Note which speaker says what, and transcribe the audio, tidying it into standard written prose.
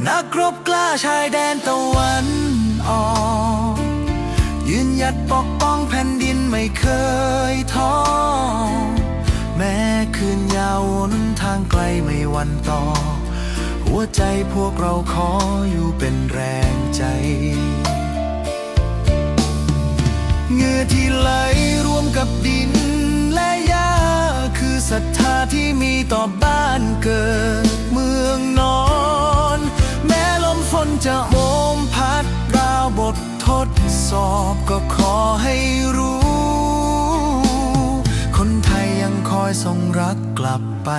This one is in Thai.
Speaker 1: นักรบกล้าชายแดนตะวันออกยืนหยัดปกป้องแผ่นดินไม่เคยท้อแม้คืนยาววนทางไกลไม่หวั่นต่อหัวใจพวกเราขออยู่เป็นแรงใจเหงื่อที่ไหลรวมกับดินและหญ้าคือศรัทธาที่มีต่อบ้านเกิดเมืองนอนแม้ลมฝนจะโหมพัดราวบททดสอบก็ขอให้รู้คนไทยยังคอยส่งรักกลับไป